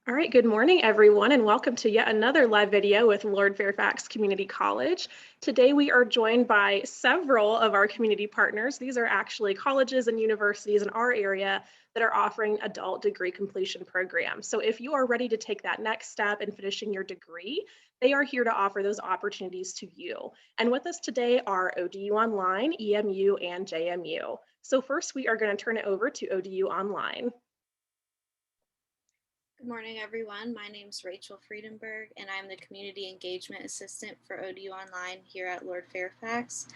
All right, good morning, everyone, and welcome to yet another live video with Lord Fairfax Community College. Today, we are joined by several of our community partners. These are actually colleges and universities in our area that are offering adult degree completion programs. So if you are ready to take that next step in finishing your degree, they are here to offer those opportunities to you. And with us today are ODU Online, EMU, and JMU. So first, we are going to turn it over to ODU Online. Good morning, everyone. My name is Rachel Friedenberg, and I'm the Community Engagement Assistant for ODU Online here at Lord Fairfax.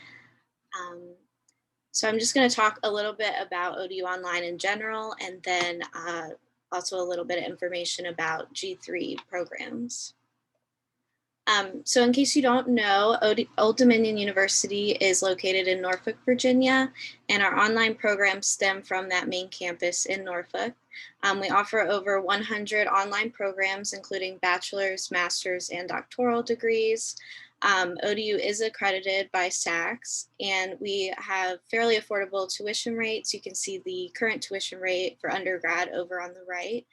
So I'm just going to talk a little bit about ODU Online in general, and then also a little bit of information about G3 programs. So in case you don't know, Old Dominion University is located in Norfolk, Virginia, and our online programs stem from that main campus in Norfolk. We offer over 100 online programs, including bachelor's, master's, and doctoral degrees. ODU is accredited by SACS, and we have fairly affordable tuition rates. You can see the current tuition rate for undergrad over on the right.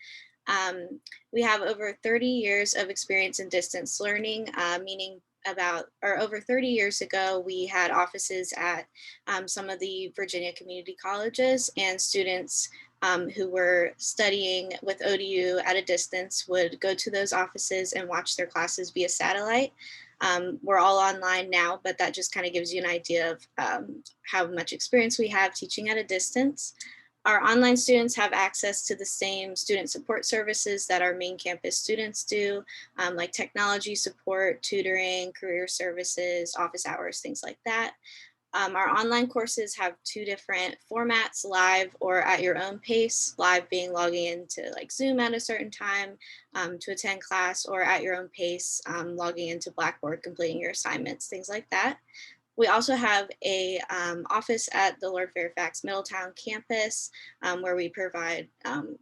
We have over 30 years of experience in distance learning, meaning over 30 years ago, we had offices at some of the Virginia community colleges, and students who were studying with ODU at a distance would go to those offices and watch their classes via satellite. We're all online now, but that just kind of gives you an idea of how much experience we have teaching at a distance. Our online students have access to the same student support services that our main campus students do, like technology support, tutoring, career services, office hours, things like that. Our online courses have two different formats, live or at your own pace, live being logging into like Zoom at a certain time to attend class, or at your own pace, logging into Blackboard, completing your assignments, things like that. We also have a office at the Lord Fairfax Middletown campus where we provide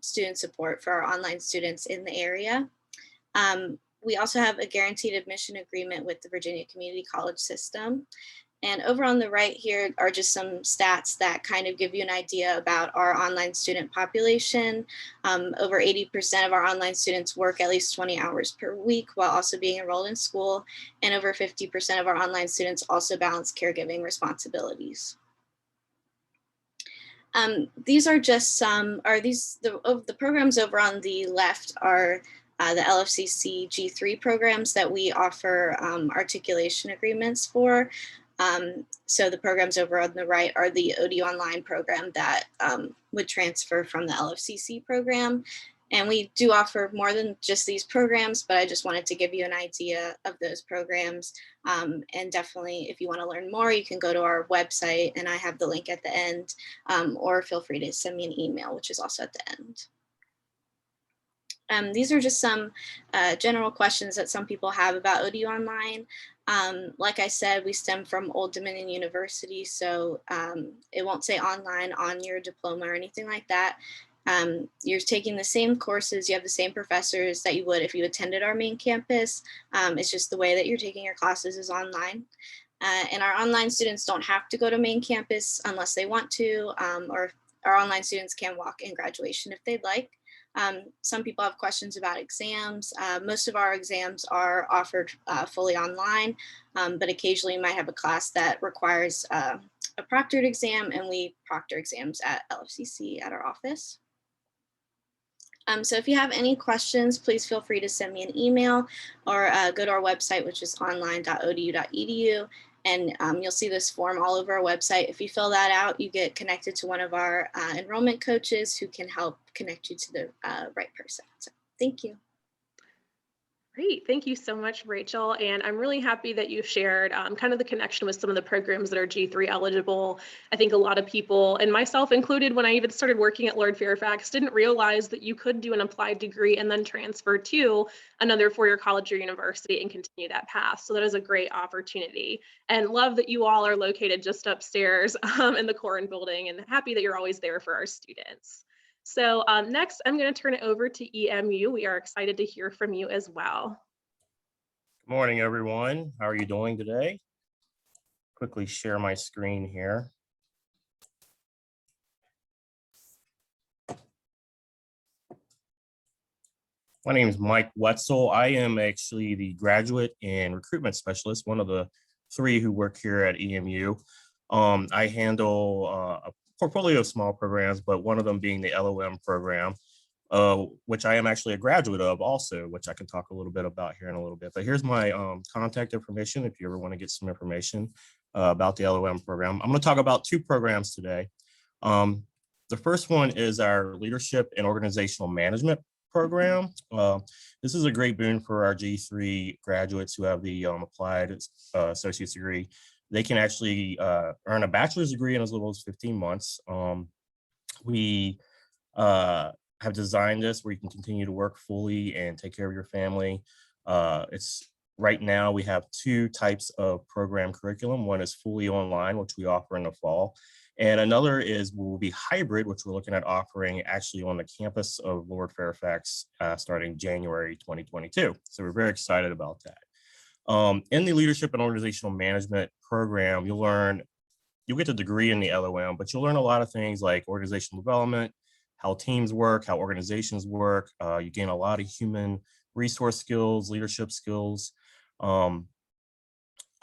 student support for our online students in the area. We also have a guaranteed admission agreement with the Virginia Community College System. And over on the right here are just some stats that kind of give you an idea about our online student population. Over 80% of our online students work at least 20 hours per week while also being enrolled in school. And over 50% of our online students also balance caregiving responsibilities. These are just some, the programs over on the left are the LFCC G3 programs that we offer articulation agreements for. So the programs over on the right are the ODU Online program that would transfer from the LFCC program. And we do offer more than just these programs, but I just wanted to give you an idea of those programs. And definitely, if you want to learn more, you can go to our website, and I have the link at the end, or feel free to send me an email, which is also at the end. These are just some general questions that some people have about ODU Online. Like I said, we stem from Old Dominion University, so it won't say online on your diploma or anything like that. You're taking the same courses, you have the same professors that you would if you attended our main campus. It's just the way that you're taking your classes is online. And our online students don't have to go to main campus unless they want to, or our online students can walk in graduation if they'd like. Some people have questions about exams. Most of our exams are offered fully online, but occasionally you might have a class that requires a proctored exam, and we proctor exams at LFCC at our office. So if you have any questions, please feel free to send me an email or go to our website, which is online.odu.edu. And you'll see this form all over our website. If you fill that out, you get connected to one of our enrollment coaches who can help connect you to the right person. So thank you. Great. Thank you so much, Rachel. And I'm really happy that you shared kind of the connection with some of the programs that are G3 eligible. I think a lot of people, and myself included, when I even started working at Lord Fairfax, didn't realize that you could do an applied degree and then transfer to another four-year college or university and continue that path. So that is a great opportunity. And love that you all are located just upstairs in the Corin building, and happy that you're always there for our students. So next, I'm going to turn it over to EMU. We are excited to hear from you as well. Good morning, everyone. How are you doing today? Quickly share my screen here. My name is Mike Wetzel. I am actually the graduate and recruitment specialist, one of the three who work here at EMU. I handle a portfolio of small programs, but one of them being the LOM program, which I am actually a graduate of also, which I can talk a little bit about here in a little bit. But here's my contact information if you ever want to get some information about the LOM program. I'm going to talk about two programs today. The first one is our Leadership and Organizational Management program. This is a great boon for our G3 graduates who have the applied associate's degree. They can actually earn a bachelor's degree in as little as 15 months. We have designed this where you can continue to work fully and take care of your family. Right now we have two types of program curriculum. One is fully online, which we offer in the fall. And another will be hybrid, which we're looking at offering actually on the campus of Lord Fairfax starting January 2022. So we're very excited about that. In the Leadership and Organizational Management program, you'll get the degree in the LOM, but you'll learn a lot of things like organizational development, how teams work, how organizations work. You gain a lot of human resource skills, leadership skills, all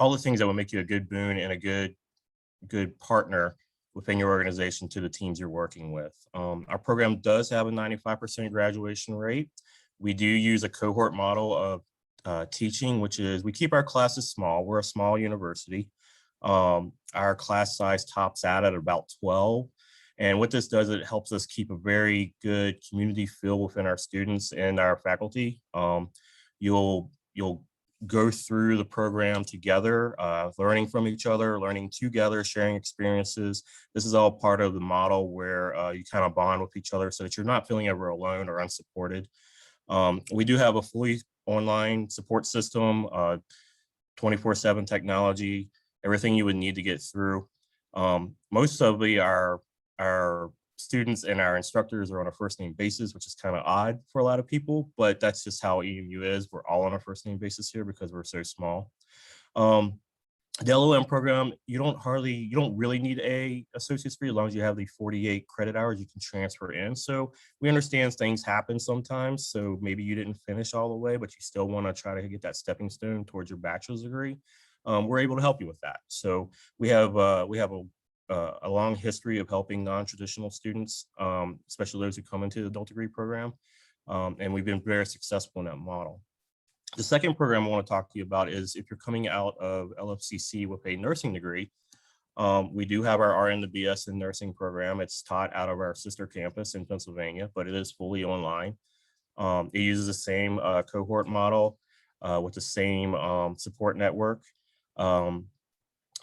the things that will make you a good boon and a good partner within your organization to the teams you're working with. Our program does have a 95% graduation rate. We do use a cohort model of teaching, which is we keep our classes small. We're a small university. Our class size tops out at about 12. And what this does, it helps us keep a very good community feel within our students and our faculty. You'll go through the program together, learning from each other, learning together, sharing experiences. This is all part of the model where you kind of bond with each other so that you're not feeling ever alone or unsupported. We do have a fully online support system, 24/7 technology, everything you would need to get through. Most of our students and our instructors are on a first name basis, which is kind of odd for a lot of people, but that's just how EMU is. We're all on a first name basis here because we're so small. The LOM program, you don't really need a associate's degree as long as you have the 48 credit hours you can transfer in. So we understand things happen sometimes. So maybe you didn't finish all the way, but you still want to try to get that stepping stone towards your bachelor's degree. We're able to help you with that. So we have a long history of helping non-traditional students, especially those who come into the adult degree program. And we've been very successful in that model. The second program I want to talk to you about is if you're coming out of LFCC with a nursing degree, we do have our RN to BS in nursing program. It's taught out of our sister campus in Pennsylvania, but it is fully online. It uses the same cohort model with the same support network.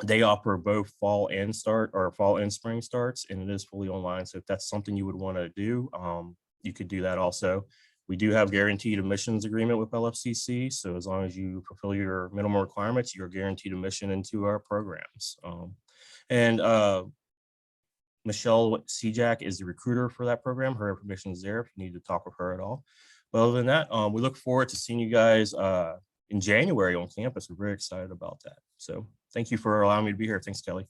They offer both fall and spring starts, and it is fully online. So if that's something you would want to do, you could do that also. We do have guaranteed admissions agreement with LFCC. So as long as you fulfill your minimum requirements, you're guaranteed admission into our programs. Michelle Sejak is the recruiter for that program. Her information is there if you need to talk with her at all. But other than that, we look forward to seeing you guys in January on campus. We're very excited about that. So thank you for allowing me to be here. Thanks, Kelly.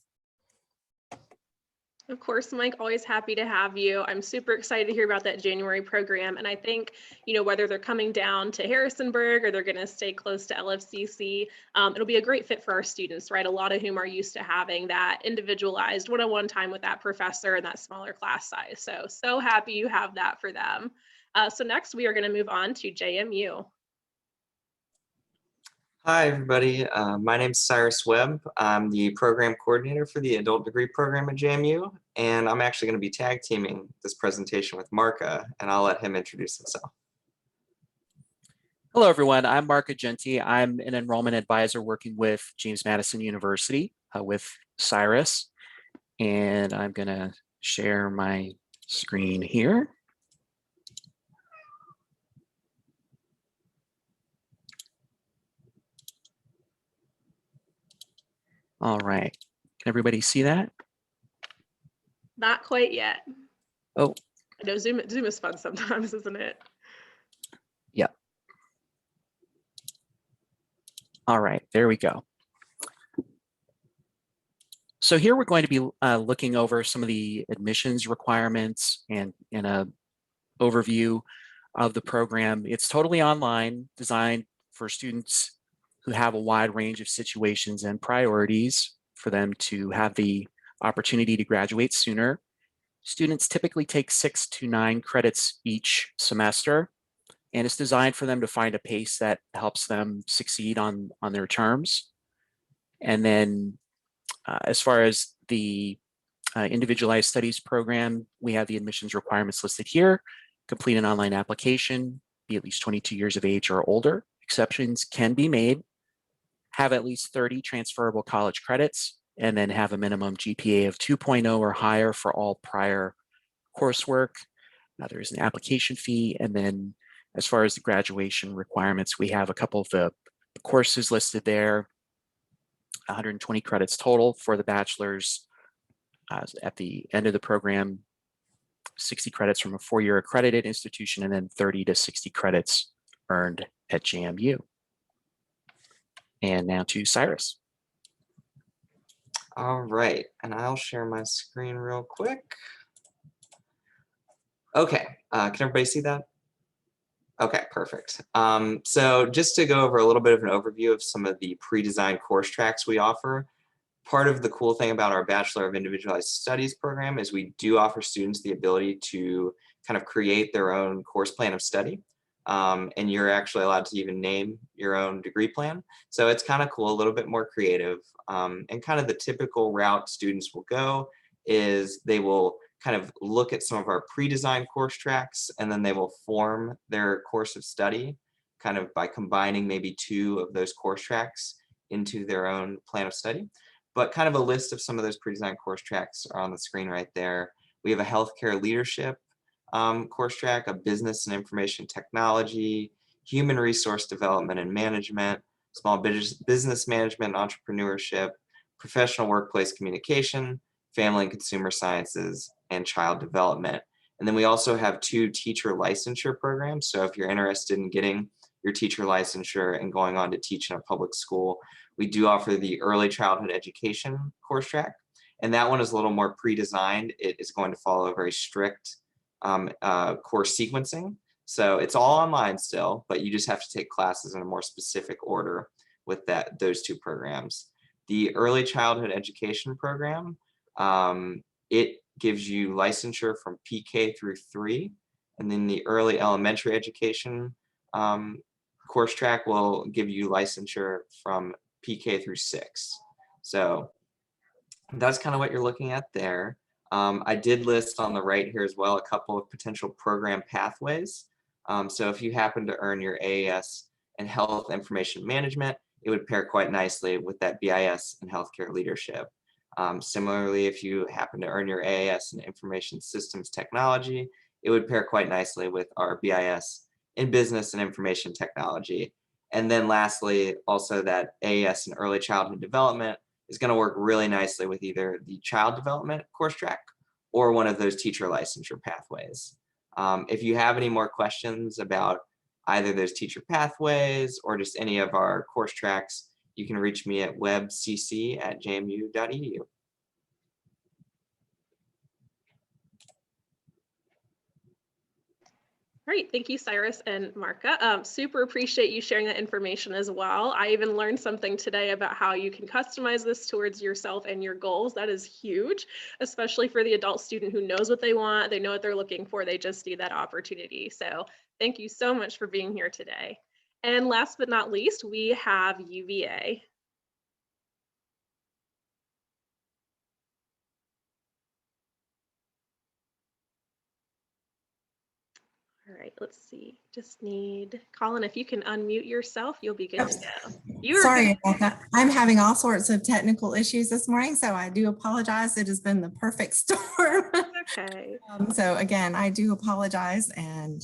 Of course, Mike, always happy to have you. I'm super excited to hear about that January program. And I think, whether they're coming down to Harrisonburg or they're going to stay close to LFCC, it'll be a great fit for our students, right? A lot of whom are used to having that individualized one-on-one time with that professor and that smaller class size. So happy you have that for them. So next we are going to move on to JMU. Hi, everybody. My name is Cyrus Webb. I'm the program coordinator for the adult degree program at JMU, and I'm actually going to be tag teaming this presentation with Marka, and I'll let him introduce himself. Hello, everyone. I'm Marka Genti. I'm an enrollment advisor working with James Madison University with Cyrus, and I'm going to share my screen here. All right. Can everybody see that? Not quite yet. Oh. I know Zoom is fun sometimes, isn't it? Yeah. All right, there we go. So here we're going to be looking over some of the admissions requirements and in a overview of the program. It's totally online, designed for students who have a wide range of situations and priorities for them to have the opportunity to graduate sooner. Students typically take 6 to 9 credits each semester, and it's designed for them to find a pace that helps them succeed on their terms. And then as far as the individualized studies program, we have the admissions requirements listed here. Complete an online application, be at least 22 years of age or older. Exceptions can be made. Have at least 30 transferable college credits, and then have a minimum GPA of 2.0 or higher for all prior coursework. Now there's an application fee, and then as far as the graduation requirements, we have a couple of the courses listed there. 120 credits total for the bachelor's. At the end of the program, 60 credits from a 4-year accredited institution, and then 30 to 60 credits earned at JMU. And now to Cyrus. All right, and I'll share my screen real quick. Okay, can everybody see that? Okay, perfect. So just to go over a little bit of an overview of some of the pre-designed course tracks we offer. Part of the cool thing about our Bachelor of Individualized Studies program is we do offer students the ability to kind of create their own course plan of study. And you're actually allowed to even name your own degree plan. So it's kind of cool, a little bit more creative. And kind of the typical route students will go is they will kind of look at some of our pre-designed course tracks, and then they will form their course of study kind of by combining maybe 2 of those course tracks into their own plan of study. But kind of a list of some of those pre-designed course tracks are on the screen right there. We have a healthcare leadership course track, a business and information technology, human resource development and management, small business management and entrepreneurship, professional workplace communication, family and consumer sciences, and child development. And then we also have 2 teacher licensure programs. So if you're interested in getting your teacher licensure and going on to teach in a public school, we do offer the early childhood education course track. And that one is a little more pre-designed. It is going to follow a very strict course sequencing. So it's all online still, but you just have to take classes in a more specific order with those 2 programs. The early childhood education program, it gives you licensure from PK through 3, and then the early elementary education course track will give you licensure from PK through 6. So that's kind of what you're looking at there. I did list on the right here as well a couple of potential program pathways. So if you happen to earn your AAS in health information management, it would pair quite nicely with that BIS in healthcare leadership. Similarly, if you happen to earn your AAS in information systems technology, it would pair quite nicely with our BIS in business and information technology. And then lastly, also that AAS in early childhood development is going to work really nicely with either the child development course track or one of those teacher licensure pathways. If you have any more questions about either those teacher pathways or just any of our course tracks, you can reach me at webcc@jmu.edu. Great, thank you, Cyrus and Marka. Super appreciate you sharing that information as well. I even learned something today about how you can customize this towards yourself and your goals. That is huge, especially for the adult student who knows what they want, they know what they're looking for, they just need that opportunity. So thank you so much for being here today. And last but not least, we have UVA. All right, let's see. Just need, Colin, if you can unmute yourself, you'll be good to go. Sorry about that. I'm having all sorts of technical issues this morning, so I do apologize. It has been the perfect storm. Okay. So again, I do apologize, and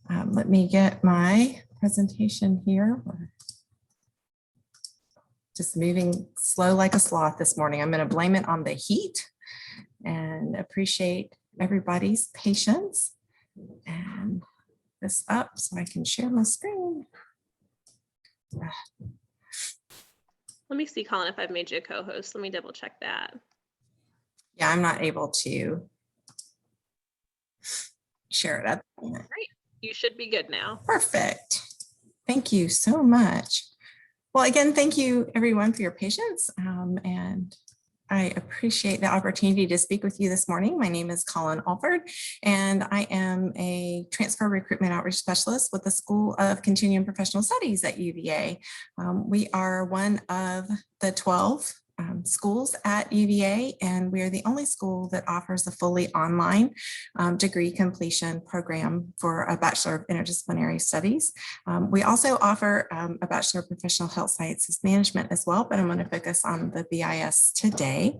let me get my presentation here. Just moving slow like a sloth this morning. I'm going to blame it on the heat and appreciate everybody's patience. And this up so I can share my screen. Let me see, Colin, if I've made you a co-host. Let me double check that. Yeah, I'm not able to share it at the moment. Great. You should be good now. Perfect. Thank you so much. Well, again, thank you everyone for your patience. And I appreciate the opportunity to speak with you this morning. My name is Colin Alford, and I am a transfer recruitment outreach specialist with the School of Continuing Professional Studies at UVA. We are one of the 12 schools at UVA, and we are the only school that offers a fully online degree completion program for a Bachelor of Interdisciplinary Studies. We also offer a Bachelor of Professional Health Sciences Management as well, but I'm going to focus on the BIS today.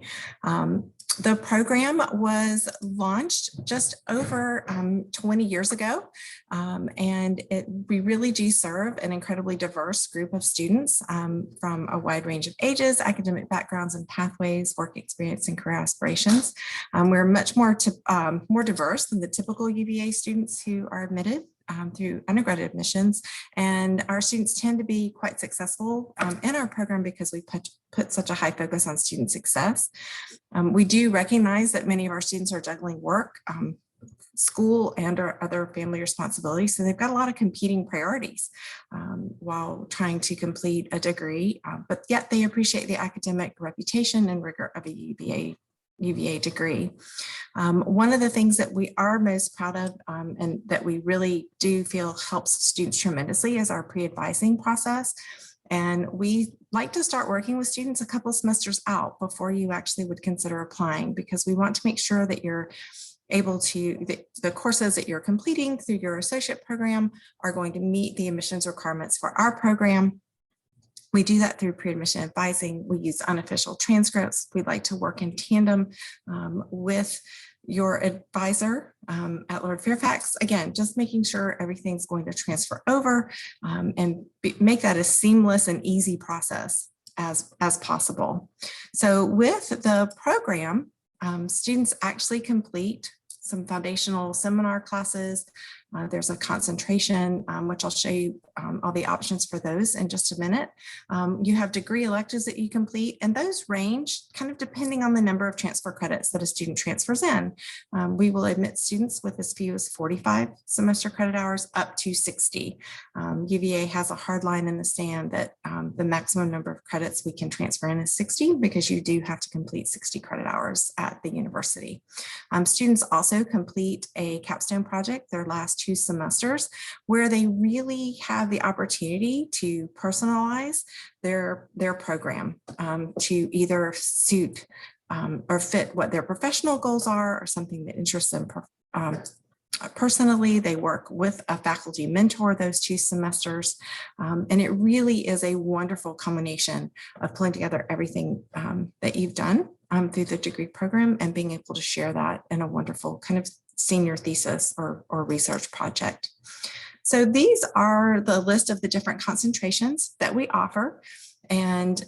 The program was launched just over 20 years ago, and we really do serve an incredibly diverse group of students from a wide range of ages, academic backgrounds and pathways, work experience and career aspirations. We're much more diverse than the typical UVA students who are admitted through undergraduate admissions, and our students tend to be quite successful in our program because we put such a high focus on student success. We do recognize that many of our students are juggling work, school, and or other family responsibilities, so they've got a lot of competing priorities while trying to complete a degree, but yet they appreciate the academic reputation and rigor of a UVA degree. One of the things that we are most proud of and that we really do feel helps students tremendously is our pre-advising process. And we like to start working with students a couple semesters out before you actually would consider applying, because we want to make sure that you're able to, the courses that you're completing through your associate program are going to meet the admissions requirements for our program. We do that through pre-admission advising. We use unofficial transcripts. We like to work in tandem with your advisor at Lord Fairfax. Again, just making sure everything's going to transfer over and make that a seamless and easy process as possible. So with the program, students actually complete some foundational seminar classes. There's a concentration, which I'll show you all the options for those in just a minute. You have degree electives that you complete, and those range kind of depending on the number of transfer credits that a student transfers in. We will admit students with as few as 45 semester credit hours up to 60. UVA has a hard line in the sand that the maximum number of credits we can transfer in is 60, because you do have to complete 60 credit hours at the university. Students also complete a capstone project their last 2 semesters, where they really have the opportunity to personalize their program to either suit or fit what their professional goals are, or something that interests them personally. They work with a faculty mentor those 2 semesters, and it really is a wonderful combination of pulling together everything that you've done through the degree program and being able to share that in a wonderful kind of senior thesis or research project. So these are the list of the different concentrations that we offer. And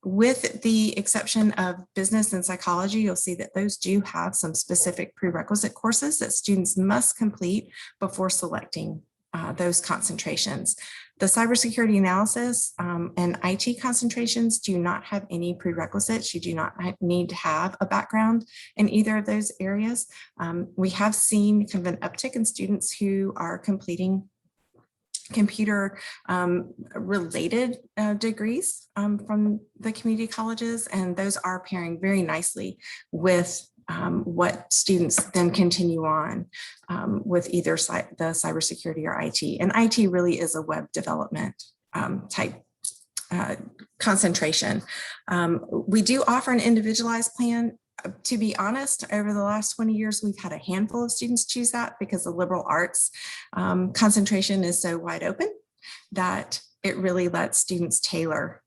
with the exception of business and psychology, you'll see that those do have some specific prerequisite courses that students must complete before selecting those concentrations. The cybersecurity analysis and IT concentrations do not have any prerequisites. You do not need to have a background in either of those areas. We have seen kind of an uptick in students who are completing computer related degrees from the community colleges, and those are pairing very nicely with what students then continue on with either the cybersecurity or IT. And IT really is a web development type concentration. We do offer an individualized plan. To be honest, over the last 20 years, we've had a handful of students choose that because the liberal arts concentration is so wide open that it really lets students tailor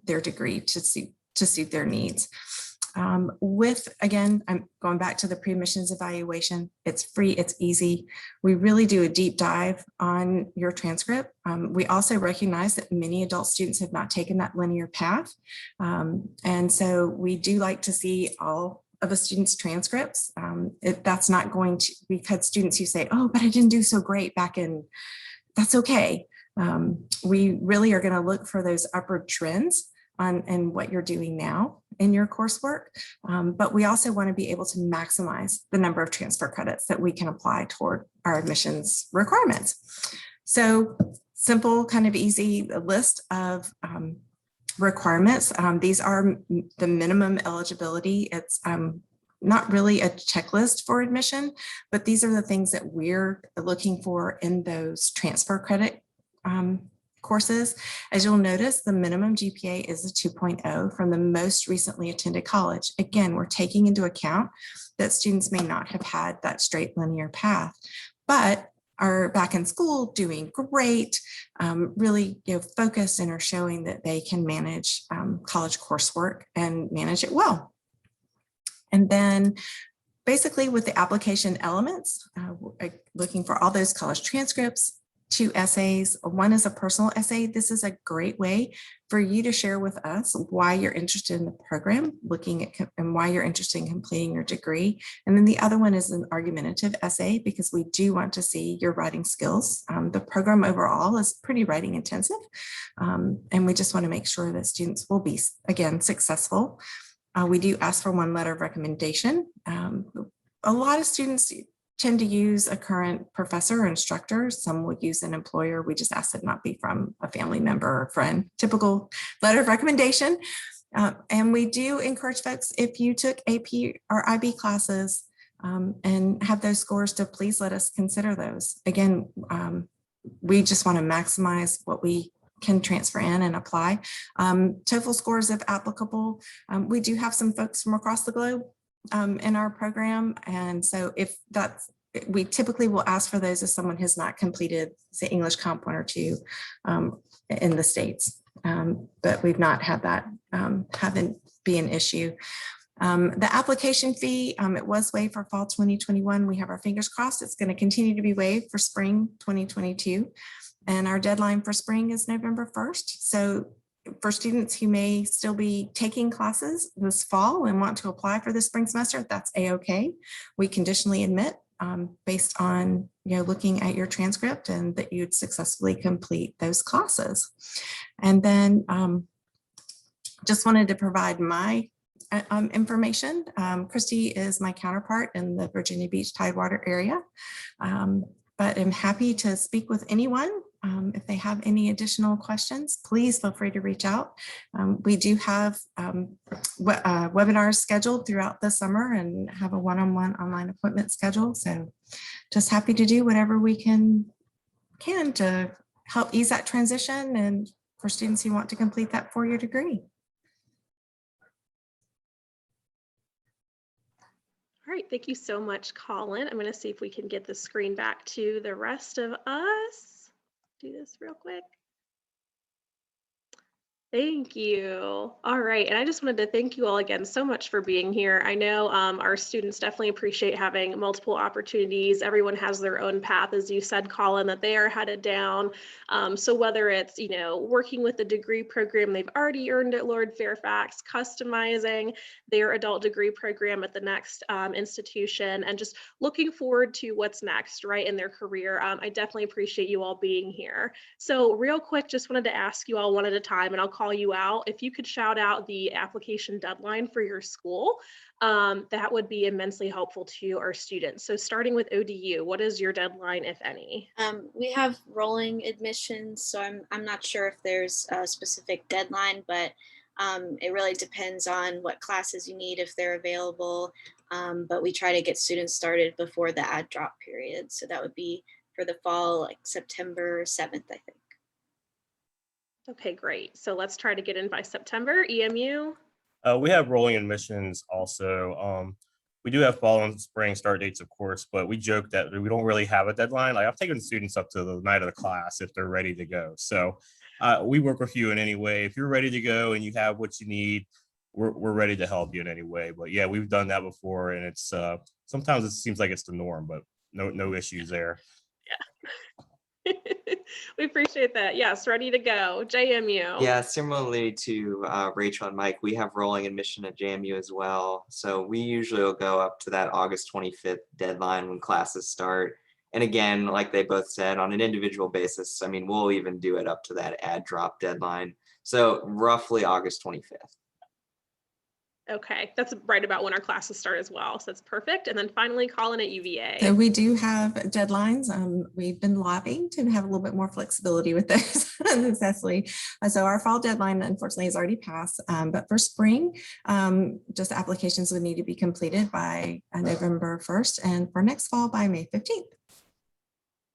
their degree to suit their needs. Again, I'm going back to the pre-admissions evaluation. It's free, it's easy. We really do a deep dive on your transcript. We also recognize that many adult students have not taken that linear path. And so we do like to see all of a student's transcripts. That's not going to, we've had students who say, oh, but I didn't do so great back in, that's okay. We really are going to look for those upward trends and what you're doing now. in your coursework, but we also want to be able to maximize the number of transfer credits that we can apply toward our admissions requirements. So simple, kind of easy list of requirements. These are the minimum eligibility. It's not really a checklist for admission, but these are the things that we're looking for in those transfer credit courses. As you'll notice, the minimum GPA is a 2.0 from the most recently attended college. Again, we're taking into account that students may not have had that straight linear path, but are back in school doing great, really focused and are showing that they can manage college coursework and manage it well. And then basically with the application elements, looking for all those college transcripts, 2 essays. One is a personal essay. This is a great way for you to share with us why you're interested in the program, looking at and why you're interested in completing your degree. And then the other one is an argumentative essay, because we do want to see your writing skills. The program overall is pretty writing intensive. And we just want to make sure that students will be, again, successful. We do ask for 1 letter of recommendation. A lot of students tend to use a current professor or instructor. Some would use an employer. We just ask it not be from a family member or friend. Typical letter of recommendation. And we do encourage folks, if you took AP or IB classes and have those scores, to please let us consider those. Again, we just want to maximize what we can transfer in and apply. TOEFL scores, if applicable. We do have some folks from across the globe in our program. And so if that's, we typically will ask for those if someone has not completed, say, English Comp 1 or 2 in the States. But we've not had that haven't be an issue. The application fee, it was waived for fall 2021. We have our fingers crossed it's going to continue to be waived for spring 2022. And our deadline for spring is November 1st. So for students who may still be taking classes this fall and want to apply for the spring semester, that's a-okay. We conditionally admit based on looking at your transcript and that you'd successfully complete those classes. And then just wanted to provide my information. Christy is my counterpart in the Virginia Beach Tidewater area, but I'm happy to speak with anyone. If they have any additional questions, please feel free to reach out. We do have webinars scheduled throughout the summer and have a one-on-one online appointment schedule. So just happy to do whatever we can to help ease that transition and for students who want to complete that 4-year degree. All right, thank you so much, Colin. I'm going to see if we can get the screen back to the rest of us. Do this real quick. Thank you. All right, and I just wanted to thank you all again so much for being here. I know our students definitely appreciate having multiple opportunities. Everyone has their own path, as you said, Colin, that they are headed down. So whether it's, working with the degree program they've already earned at Lord Fairfax, customizing their adult degree program at the next institution, and just looking forward to what's next, right, in their career. I definitely appreciate you all being here. So real quick, just wanted to ask you all one at a time, and I'll call you out. If you could shout out the application deadline for your school, that would be immensely helpful to our students. So starting with ODU, what is your deadline, if any? We have rolling admissions, so I'm not sure if there's a specific deadline, but it really depends on what classes you need, if they're available. But we try to get students started before the add drop period. So that would be for the fall, like September 7th, I think. Okay, great. So let's try to get in by September. EMU? We have rolling admissions also. We do have fall and spring start dates, of course, but we joke that we don't really have a deadline. Like, I've taken students up to the night of the class if they're ready to go. So we work with you in any way. If you're ready to go and you have what you need, we're ready to help you in any way. But yeah, we've done that before, and it's sometimes it seems like it's the norm, but no issues there. Yeah. We appreciate that. Yes, ready to go. JMU. Yeah, similarly to Rachel and Mike, we have rolling admission at JMU as well. So we usually will go up to that August 25th deadline when classes start. And again, like they both said, on an individual basis, I mean, we'll even do it up to that add drop deadline. So roughly August 25th. Okay, that's right about when our classes start as well. So that's perfect. And then finally, Colin at UVA. So we do have deadlines. We've been lobbying to have a little bit more flexibility with those, Cecily. So our fall deadline, unfortunately, has already passed. But for spring, just applications would need to be completed by November 1st, and for next fall by May 15th.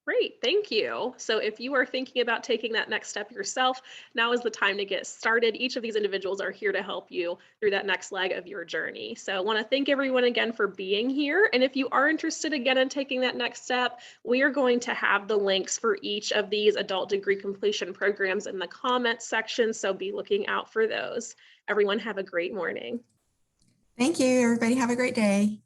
Great, thank you. So if you are thinking about taking that next step yourself, now is the time to get started. Each of these individuals are here to help you through that next leg of your journey. So I want to thank everyone again for being here. And if you are interested again in taking that next step, we are going to have the links for each of these adult degree completion programs in the comments section. So be looking out for those. Everyone have a great morning. Thank you, everybody. Have a great day.